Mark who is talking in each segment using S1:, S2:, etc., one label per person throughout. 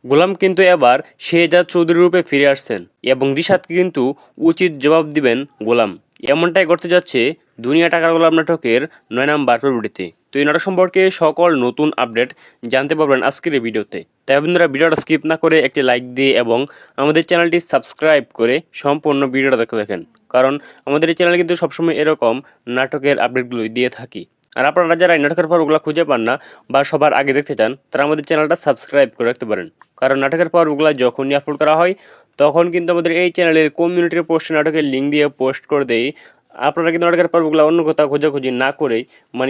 S1: গোলাম কিন্তু এবার শেহজাদ চৌধুরী রূপে ফিরে আসছেন এবং রিশাদকে কিন্তু উচিত জবাব দিবেন গোলাম। এমনটাই করতে যাচ্ছে দুনিয়া টাকার গোলাম নাটকের 9 নাম্বার পর্বটিতে। তো এই নাটক সম্পর্কে সকল নতুন আপডেট জানতে পারবেন আজকের এই ভিডিওতে। তাই বন্ধুরা ভিডিওটা স্কিপ না করে একটি লাইক দিয়ে এবং আমাদের চ্যানেলটি সাবস্ক্রাইব করে সম্পূর্ণ ভিডিওটা দেখেন, কারণ আমাদের এই চ্যানেলে কিন্তু সবসময় এরকম নাটকের আপডেটগুলোই দিয়ে থাকি। আর আপনারা যারা এই নাটকের পর্বগুলো খুঁজে পান না বা সবার আগে দেখতে চান, তারা আমাদের চ্যানেলটা সাবস্ক্রাইব করে রাখতে পারেন, কারণ নাটকের পর্বগুলো যখনই আপলোড করা হয় তখন কিন্তু আমাদের এই চ্যানেলের কমিউনিটির পোস্টে নাটকের লিঙ্ক দিয়ে পোস্ট করে দেই। আপনারা কিন্তু নাটকের পর্বগুলো অন্য কোথাও খোঁজাখুঁজি না করেই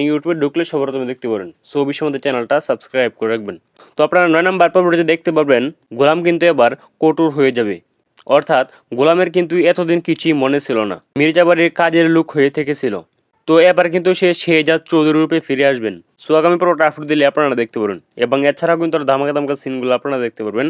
S1: ইউটিউবে ঢুকলে সর্বপ্রথমে দেখতে পারেন। সো অবশ্যই আমাদের চ্যানেলটা সাবস্ক্রাইব করে রাখবেন। তো আপনারা 9 নাম্বার পর্বটিতে দেখতে পারবেন গোলাম কিন্তু এবার কঠোর হয়ে যাবে। অর্থাৎ গোলামের কিন্তু এতদিন কিছুই মনে ছিল না, মির্জা বাড়ির কাজের লোক হয়ে থেকেছিল। তো এবার কিন্তু সে শেহজাদ চৌধুরী রূপে ফিরে আসবেন। সো আগামী পর্বটা আপলোড দিলে আপনারা দেখতে পারেন এবং এছাড়াও কিন্তু ধামাকা ধামাকা সিনগুলো আপনারা দেখতে পারবেন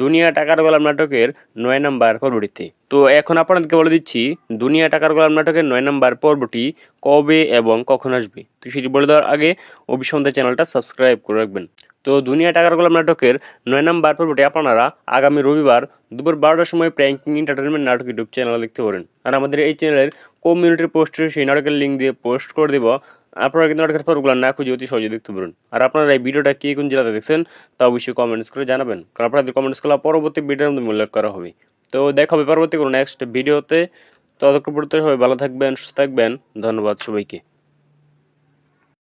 S1: দুনিয়া টাকার গোলাম নাটকের 9 নাম্বার পর্বটিতে। তো এখন আপনাদেরকে বলে দিচ্ছি দুনিয়া টাকার গোলাম নাটকের 9 নাম্বার পর্বটি কবে এবং কখন আসবে। তো সেটি বলে দেওয়ার আগে অবশ্যই আমাদের চ্যানেলটা সাবস্ক্রাইব করে রাখবেন। তো দুনিয়া টাকার গোলাম নাটকের 9 নাম্বার পর্বটি আপনারা আগামী রবিবার দুপুর 12টার সময় প্র্যাঙ্কিং এন্টারটেনমেন্ট নাটক ইউটিউব চ্যানেলে দেখতে পারেন। আর আমাদের এই চ্যানেলের কমিউনিটির পোস্টে সেই নাটকের লিঙ্ক দিয়ে পোস্ট করে দেব। আপনারা কিন্তু নাটকের পর্বগুলো না খুঁজে অতি সহজে দেখতে পারেন। আর আপনারা এই ভিডিওটা কে কোন জেলাতে দেখছেন তা অবশ্যই কমেন্টস করে জানাবেন, কারণ আপনাদের কমেন্টসগুলো পরবর্তী ভিডিওর মধ্যে উল্লেখ করা হবে। তো দেখা হবে পরবর্তী কোনো নেক্সট ভিডিওতে। ততক্ষণ পর্যন্ত সবাই ভালো থাকবেন, সুস্থ থাকবেন। ধন্যবাদ সবাইকে।